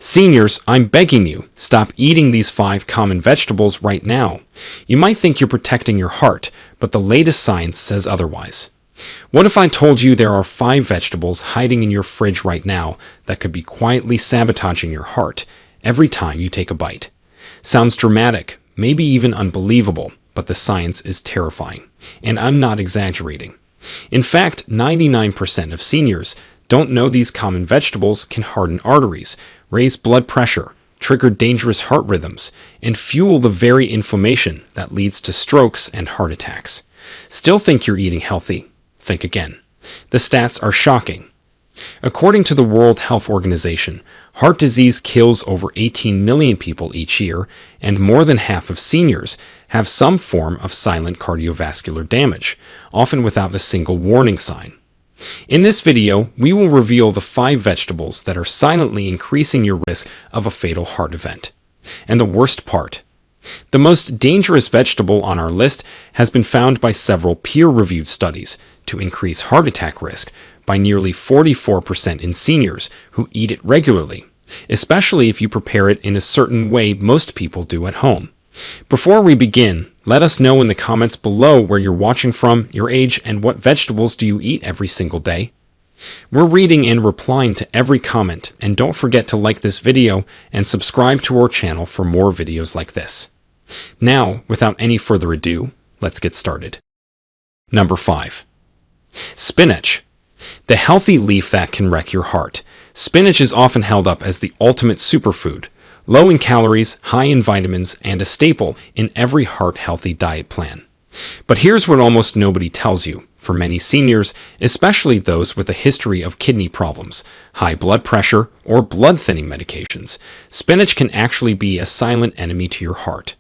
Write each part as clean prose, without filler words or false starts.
Seniors, I'm begging you, stop eating these 5 common vegetables right now. You might think you're protecting your heart, but the latest science says otherwise. What if I told you there are 5 vegetables hiding in your fridge right now that could be quietly sabotaging your heart every time you take a bite? Sounds dramatic, maybe even unbelievable, but the science is terrifying, and I'm not exaggerating. In fact, 99% of seniors don't know these common vegetables can harden arteries, raise blood pressure, trigger dangerous heart rhythms, and fuel the very inflammation that leads to strokes and heart attacks. Still think you're eating healthy? Think again. The stats are shocking. According to the World Health Organization, heart disease kills over 18 million people each year, and more than half of seniors have some form of silent cardiovascular damage, often without a single warning sign. In this video, we will reveal the 5 vegetables that are silently increasing your risk of a fatal heart event. And the worst part, the most dangerous vegetable on our list has been found by several peer-reviewed studies to increase heart attack risk by nearly 44% in seniors who eat it regularly, especially if you prepare it in a certain way most people do at home. Before we begin, let us know in the comments below where you're watching from, your age, and what vegetables do you eat every single day. We're reading and replying to every comment, and don't forget to like this video and subscribe to our channel for more videos like this. Now, without any further ado, let's get started. Number 5. Spinach. The healthy leaf that can wreck your heart. Spinach is often held up as the ultimate superfood, low in calories, high in vitamins, and a staple in every heart-healthy diet plan. But here's what almost nobody tells you. For many seniors, especially those with a history of kidney problems, high blood pressure, or blood-thinning medications, spinach can actually be a silent enemy to your heart.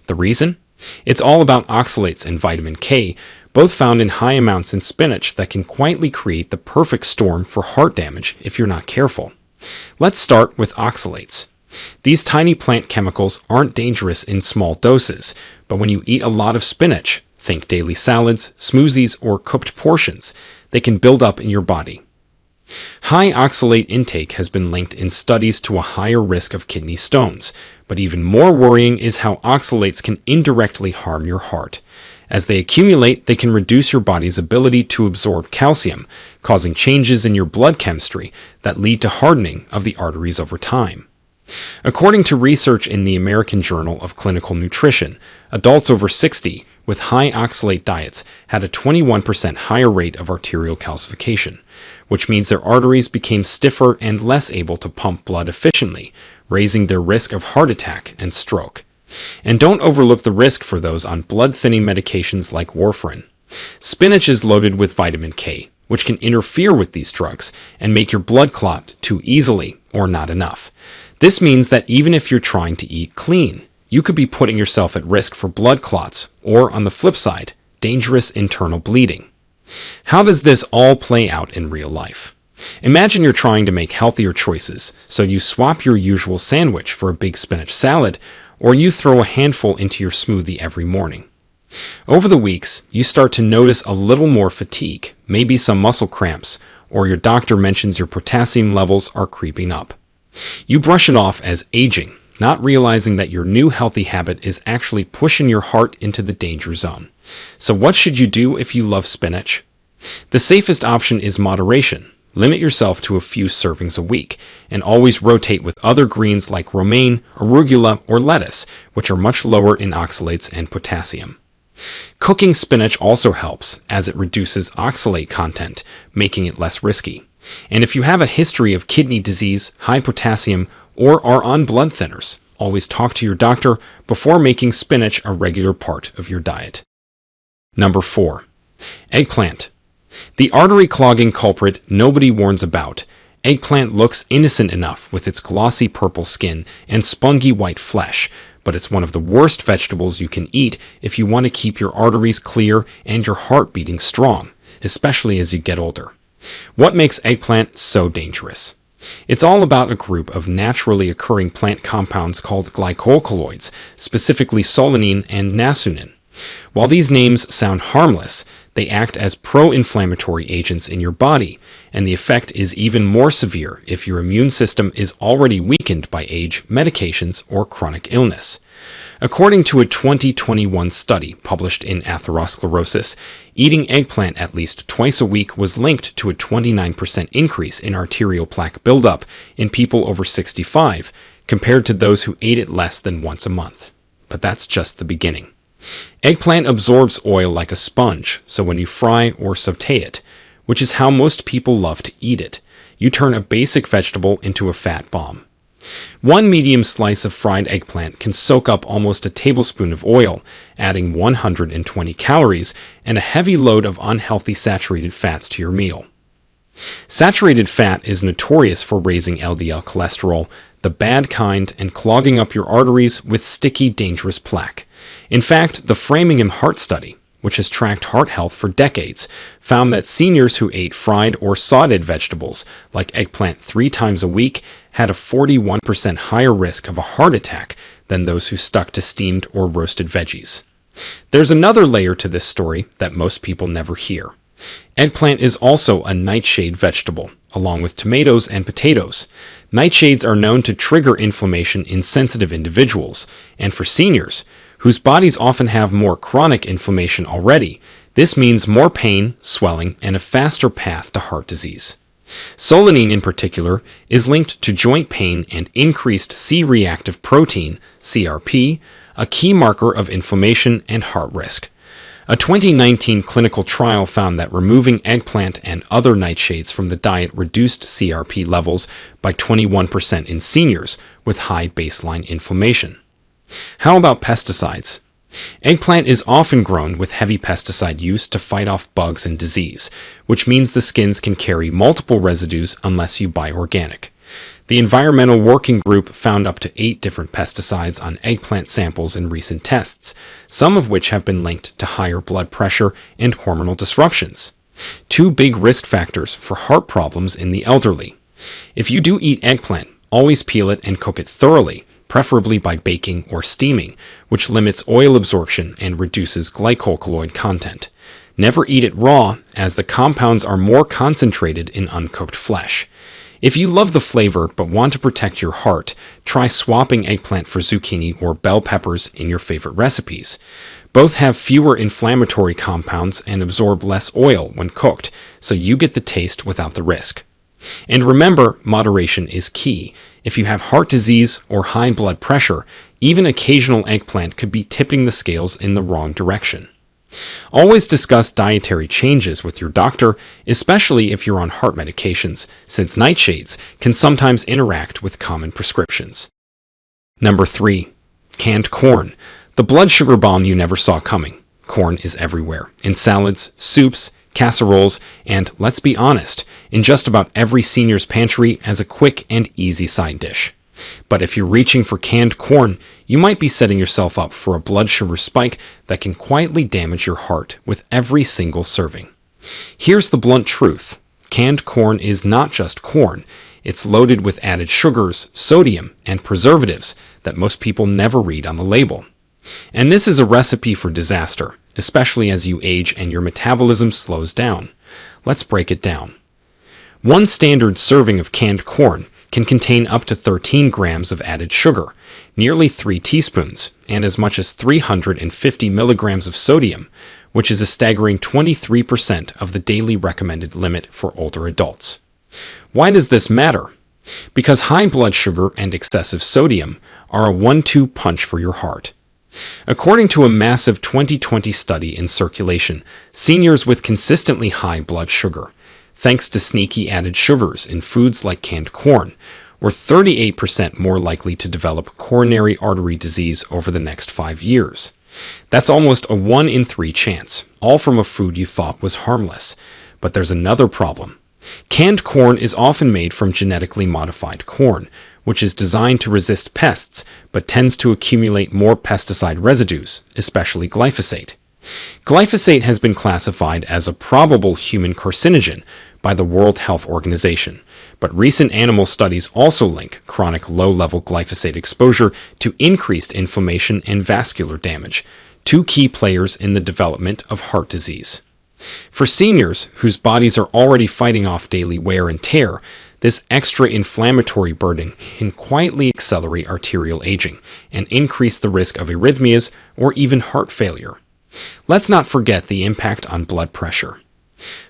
The reason? It's all about oxalates and vitamin K, both found in high amounts in spinach that can quietly create the perfect storm for heart damage if you're not careful. Let's start with oxalates. These tiny plant chemicals aren't dangerous in small doses, but when you eat a lot of spinach, think daily salads, smoothies, or cooked portions, they can build up in your body. High oxalate intake has been linked in studies to a higher risk of kidney stones, but even more worrying is how oxalates can indirectly harm your heart. As they accumulate, they can reduce your body's ability to absorb calcium, causing changes in your blood chemistry that lead to hardening of the arteries over time. According to research in the American Journal of Clinical Nutrition, adults over 60 with high oxalate diets had a 21% higher rate of arterial calcification, which means their arteries became stiffer and less able to pump blood efficiently, raising their risk of heart attack and stroke. And don't overlook the risk for those on blood-thinning medications like warfarin. Spinach is loaded with vitamin K, which can interfere with these drugs and make your blood clot too easily or not enough. This means that even if you're trying to eat clean, you could be putting yourself at risk for blood clots or, on the flip side, dangerous internal bleeding. How does this all play out in real life? Imagine you're trying to make healthier choices, so you swap your usual sandwich for a big spinach salad, or you throw a handful into your smoothie every morning. Over the weeks, you start to notice a little more fatigue, maybe some muscle cramps, or your doctor mentions your potassium levels are creeping up. You brush it off as aging, not realizing that your new healthy habit is actually pushing your heart into the danger zone. So what should you do if you love spinach? The safest option is moderation. Limit yourself to a few servings a week, and always rotate with other greens like romaine, arugula, or lettuce, which are much lower in oxalates and potassium. Cooking spinach also helps, as it reduces oxalate content, making it less risky. And if you have a history of kidney disease, high potassium, or are on blood thinners, always talk to your doctor before making spinach a regular part of your diet. Number 4. Eggplant. The artery-clogging culprit nobody warns about. Eggplant looks innocent enough with its glossy purple skin and spongy white flesh, but it's one of the worst vegetables you can eat if you want to keep your arteries clear and your heart beating strong, especially as you get older. What makes eggplant so dangerous? It's all about a group of naturally occurring plant compounds called glycoalkaloids, specifically solanine and nasunin. While these names sound harmless, They act as pro-inflammatory agents in your body, and the effect is even more severe if your immune system is already weakened by age, medications, or chronic illness. According to a 2021 study published in Atherosclerosis, eating eggplant at least twice a week was linked to a 29% increase in arterial plaque buildup in people over 65, compared to those who ate it less than once a month. But that's just the beginning. Eggplant absorbs oil like a sponge, so when you fry or saute it, which is how most people love to eat it, you turn a basic vegetable into a fat bomb. One medium slice of fried eggplant can soak up almost a tablespoon of oil, adding 120 calories and a heavy load of unhealthy saturated fats to your meal. Saturated fat is notorious for raising LDL cholesterol, the bad kind, and clogging up your arteries with sticky, dangerous plaque. In fact, the Framingham Heart Study, which has tracked heart health for decades, found that seniors who ate fried or sautéed vegetables, like eggplant 3 times a week, had a 41% higher risk of a heart attack than those who stuck to steamed or roasted veggies. There's another layer to this story that most people never hear. Eggplant is also a nightshade vegetable, along with tomatoes and potatoes. Nightshades are known to trigger inflammation in sensitive individuals, and for seniors, whose bodies often have more chronic inflammation already, this means more pain, swelling, and a faster path to heart disease. Solanine, in particular, is linked to joint pain and increased C-reactive protein, CRP, a key marker of inflammation and heart risk. A 2019 clinical trial found that removing eggplant and other nightshades from the diet reduced CRP levels by 21% in seniors with high baseline inflammation. How about pesticides? Eggplant is often grown with heavy pesticide use to fight off bugs and disease, which means the skins can carry multiple residues unless you buy organic. The Environmental Working Group found up to 8 different pesticides on eggplant samples in recent tests, some of which have been linked to higher blood pressure and hormonal disruptions. 2 big risk factors for heart problems in the elderly. If you do eat eggplant, always peel it and cook it thoroughly, preferably by baking or steaming, which limits oil absorption and reduces glycoalkaloid content. Never eat it raw, as the compounds are more concentrated in uncooked flesh. If you love the flavor but want to protect your heart, try swapping eggplant for zucchini or bell peppers in your favorite recipes. Both have fewer inflammatory compounds and absorb less oil when cooked, so you get the taste without the risk. And remember, moderation is key. If you have heart disease or high blood pressure, even occasional eggplant could be tipping the scales in the wrong direction. Always discuss dietary changes with your doctor, especially if you're on heart medications, since nightshades can sometimes interact with common prescriptions. Number 3. Canned corn, the blood sugar bomb you never saw coming. Corn is everywhere, in salads, soups, casseroles, and, let's be honest, in just about every senior's pantry as a quick and easy side dish. But if you're reaching for canned corn, you might be setting yourself up for a blood sugar spike that can quietly damage your heart with every single serving. Here's the blunt truth. Canned corn is not just corn. It's loaded with added sugars, sodium, and preservatives that most people never read on the label. And this is a recipe for disaster, especially as you age and your metabolism slows down. Let's break it down. One standard serving of canned corn can contain up to 13 grams of added sugar, nearly 3 teaspoons, and as much as 350 milligrams of sodium, which is a staggering 23% of the daily recommended limit for older adults. Why does this matter? Because high blood sugar and excessive sodium are a 1-2 punch for your heart. According to a massive 2020 study in Circulation, seniors with consistently high blood sugar, thanks to sneaky added sugars in foods like canned corn, were 38% more likely to develop coronary artery disease over the next 5 years. That's almost a 1 in 3 chance, all from a food you thought was harmless. But there's another problem. Canned corn is often made from genetically modified corn, which is designed to resist pests, but tends to accumulate more pesticide residues, especially glyphosate. Glyphosate has been classified as a probable human carcinogen by the World Health Organization, but recent animal studies also link chronic low-level glyphosate exposure to increased inflammation and vascular damage, 2 key players in the development of heart disease. For seniors whose bodies are already fighting off daily wear and tear, this extra inflammatory burden can quietly accelerate arterial aging and increase the risk of arrhythmias or even heart failure. Let's not forget the impact on blood pressure.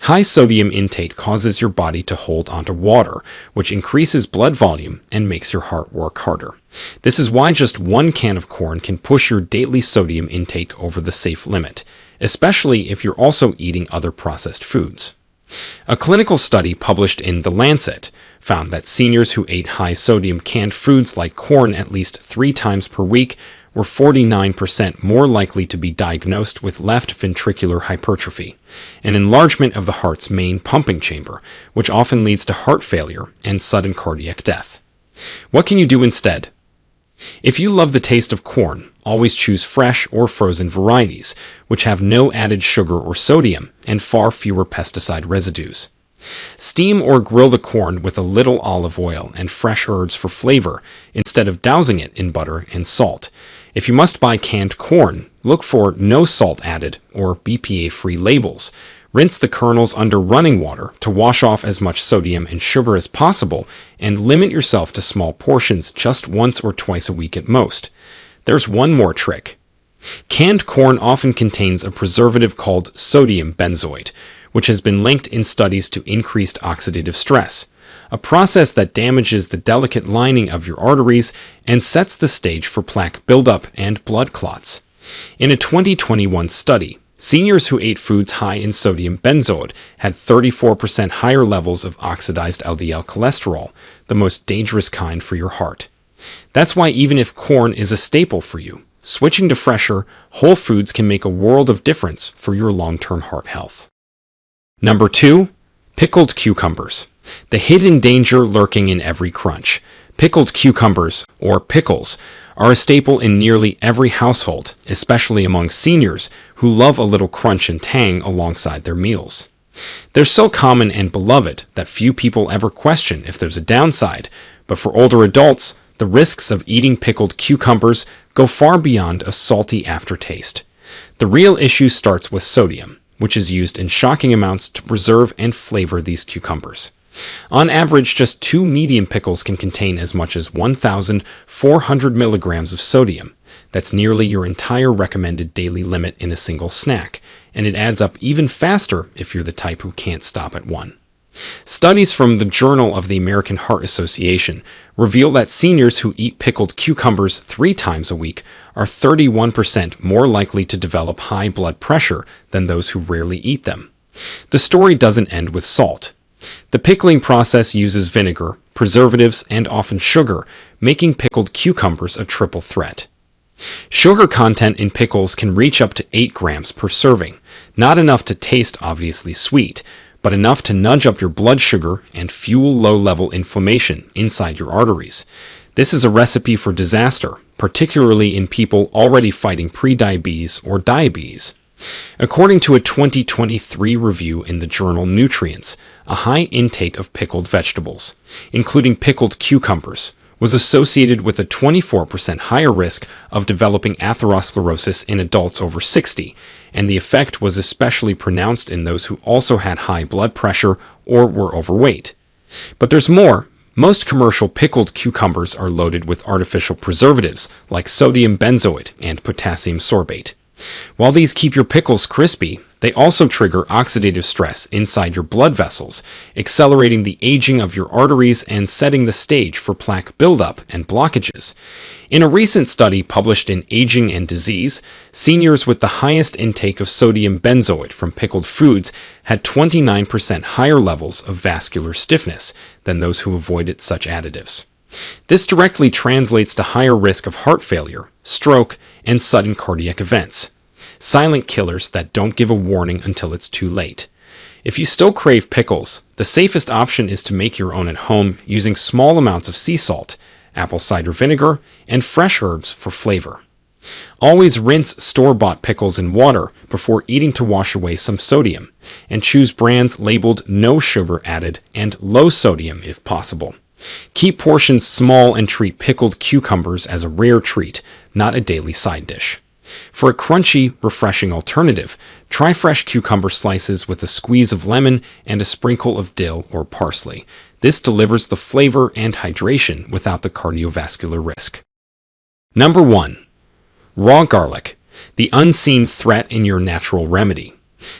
High sodium intake causes your body to hold onto water, which increases blood volume and makes your heart work harder. This is why just one can of corn can push your daily sodium intake over the safe limit, especially if you're also eating other processed foods. A clinical study published in The Lancet found that seniors who ate high-sodium canned foods like corn at least 3 times per week were 49% more likely to be diagnosed with left ventricular hypertrophy, an enlargement of the heart's main pumping chamber, which often leads to heart failure and sudden cardiac death. What can you do instead? If you love the taste of corn, always choose fresh or frozen varieties, which have no added sugar or sodium and far fewer pesticide residues. Steam or grill the corn with a little olive oil and fresh herbs for flavor instead of dousing it in butter and salt. If you must buy canned corn, look for no salt added or BPA-free labels. Rinse the kernels under running water to wash off as much sodium and sugar as possible, and limit yourself to small portions just once or twice a week at most. There's one more trick. Canned corn often contains a preservative called sodium benzoate, which has been linked in studies to increased oxidative stress, a process that damages the delicate lining of your arteries and sets the stage for plaque buildup and blood clots. In a 2021 study, seniors who ate foods high in sodium benzoate had 34% higher levels of oxidized LDL cholesterol, the most dangerous kind for your heart. That's why even if corn is a staple for you, switching to fresher, whole foods can make a world of difference for your long-term heart health. Number 2. Pickled cucumbers. The hidden danger lurking in every crunch. Pickled cucumbers, or pickles, are a staple in nearly every household, especially among seniors who love a little crunch and tang alongside their meals. They're so common and beloved that few people ever question if there's a downside, but for older adults, the risks of eating pickled cucumbers go far beyond a salty aftertaste. The real issue starts with sodium, which is used in shocking amounts to preserve and flavor these cucumbers. On average, just 2 medium pickles can contain as much as 1,400 milligrams of sodium. That's nearly your entire recommended daily limit in a single snack, and it adds up even faster if you're the type who can't stop at one. Studies from the Journal of the American Heart Association reveal that seniors who eat pickled cucumbers 3 times a week are 31% more likely to develop high blood pressure than those who rarely eat them. The story doesn't end with salt. The pickling process uses vinegar, preservatives, and often sugar, making pickled cucumbers a triple threat. Sugar content in pickles can reach up to 8 grams per serving, not enough to taste obviously sweet, but enough to nudge up your blood sugar and fuel low-level inflammation inside your arteries. This is a recipe for disaster, particularly in people already fighting prediabetes or diabetes. According to a 2023 review in the journal Nutrients, a high intake of pickled vegetables, including pickled cucumbers, was associated with a 24% higher risk of developing atherosclerosis in adults over 60, and the effect was especially pronounced in those who also had high blood pressure or were overweight. But there's more. Most commercial pickled cucumbers are loaded with artificial preservatives like sodium benzoate and potassium sorbate. While these keep your pickles crispy, they also trigger oxidative stress inside your blood vessels, accelerating the aging of your arteries and setting the stage for plaque buildup and blockages. In a recent study published in Aging and Disease, seniors with the highest intake of sodium benzoate from pickled foods had 29% higher levels of vascular stiffness than those who avoided such additives. This directly translates to higher risk of heart failure, stroke, and sudden cardiac events. Silent killers that don't give a warning until it's too late. If you still crave pickles, the safest option is to make your own at home using small amounts of sea salt, apple cider vinegar, and fresh herbs for flavor. Always rinse store-bought pickles in water before eating to wash away some sodium, and choose brands labeled no sugar added and low sodium if possible. Keep portions small and treat pickled cucumbers as a rare treat, not a daily side dish. For a crunchy, refreshing alternative, try fresh cucumber slices with a squeeze of lemon and a sprinkle of dill or parsley. This delivers the flavor and hydration without the cardiovascular risk. Number 1. Raw garlic, the unseen threat in your natural remedy.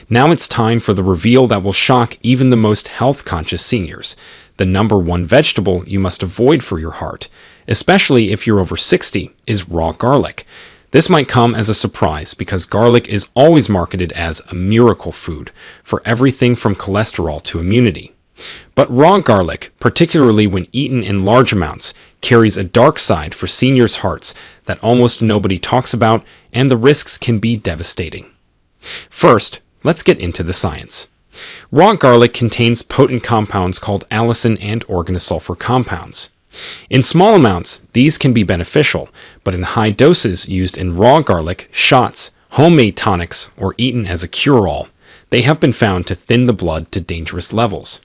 Now it's time for the reveal that will shock even the most health-conscious seniors. The number 1 vegetable you must avoid for your heart, especially if you're over 60, is raw garlic. This might come as a surprise because garlic is always marketed as a miracle food for everything from cholesterol to immunity. But raw garlic, particularly when eaten in large amounts, carries a dark side for seniors' hearts that almost nobody talks about, and the risks can be devastating. First, let's get into the science. Raw garlic contains potent compounds called allicin and organosulfur compounds. In small amounts, these can be beneficial, but in high doses used in raw garlic, shots, homemade tonics, or eaten as a cure-all, they have been found to thin the blood to dangerous levels.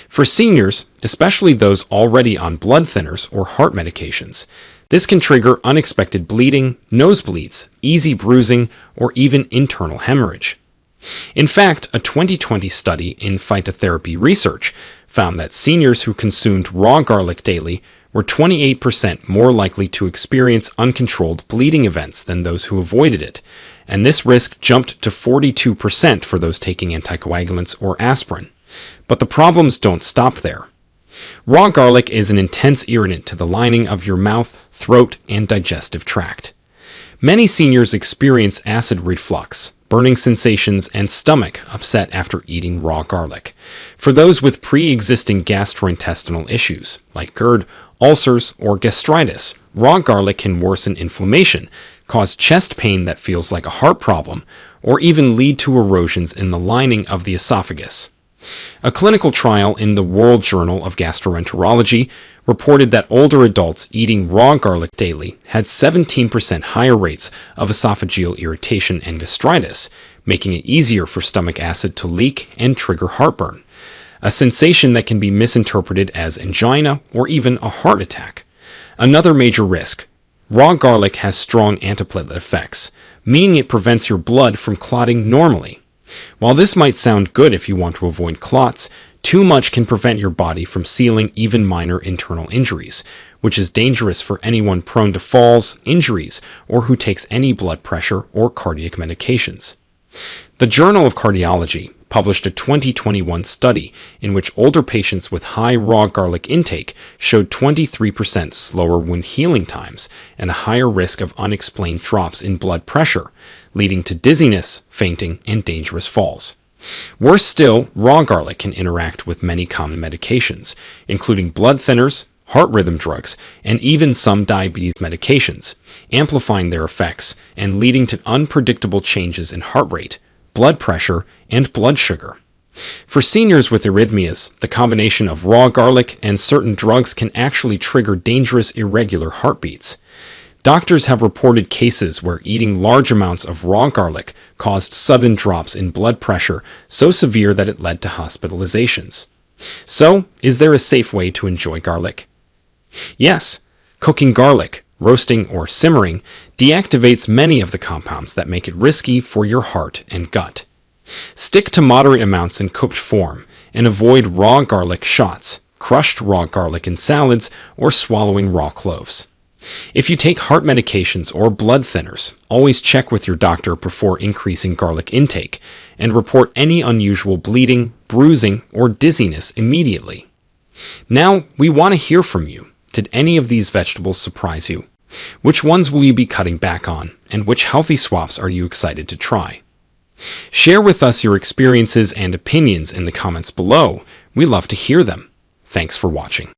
For seniors, especially those already on blood thinners or heart medications, this can trigger unexpected bleeding, nosebleeds, easy bruising, or even internal hemorrhage. In fact, a 2020 study in phytotherapy research found that seniors who consumed raw garlic daily were 28% more likely to experience uncontrolled bleeding events than those who avoided it, and this risk jumped to 42% for those taking anticoagulants or aspirin. But the problems don't stop there. Raw garlic is an intense irritant to the lining of your mouth, throat, and digestive tract. Many seniors experience acid reflux, burning sensations, and stomach upset after eating raw garlic. For those with pre-existing gastrointestinal issues, like GERD, ulcers, or gastritis, raw garlic can worsen inflammation, cause chest pain that feels like a heart problem, or even lead to erosions in the lining of the esophagus. A clinical trial in the World Journal of Gastroenterology reported that older adults eating raw garlic daily had 17% higher rates of esophageal irritation and gastritis, making it easier for stomach acid to leak and trigger heartburn, a sensation that can be misinterpreted as angina or even a heart attack. Another major risk: raw garlic has strong antiplatelet effects, meaning it prevents your blood from clotting normally. While this might sound good if you want to avoid clots, too much can prevent your body from sealing even minor internal injuries, which is dangerous for anyone prone to falls, injuries, or who takes any blood pressure or cardiac medications. The Journal of Cardiology published a 2021 study in which older patients with high raw garlic intake showed 23% slower wound healing times and a higher risk of unexplained drops in blood pressure, leading to dizziness, fainting, and dangerous falls. Worse still, raw garlic can interact with many common medications, including blood thinners, heart rhythm drugs, and even some diabetes medications, amplifying their effects and leading to unpredictable changes in heart rate, blood pressure, and blood sugar. For seniors with arrhythmias, the combination of raw garlic and certain drugs can actually trigger dangerous irregular heartbeats. Doctors have reported cases where eating large amounts of raw garlic caused sudden drops in blood pressure so severe that it led to hospitalizations. So, is there a safe way to enjoy garlic? Yes, cooking garlic, roasting, or simmering deactivates many of the compounds that make it risky for your heart and gut. Stick to moderate amounts in cooked form and avoid raw garlic shots, crushed raw garlic in salads, or swallowing raw cloves. If you take heart medications or blood thinners, always check with your doctor before increasing garlic intake and report any unusual bleeding, bruising, or dizziness immediately. Now, we want to hear from you. Did any of these vegetables surprise you? Which ones will you be cutting back on, and which healthy swaps are you excited to try? Share with us your experiences and opinions in the comments below. We love to hear them. Thanks for watching.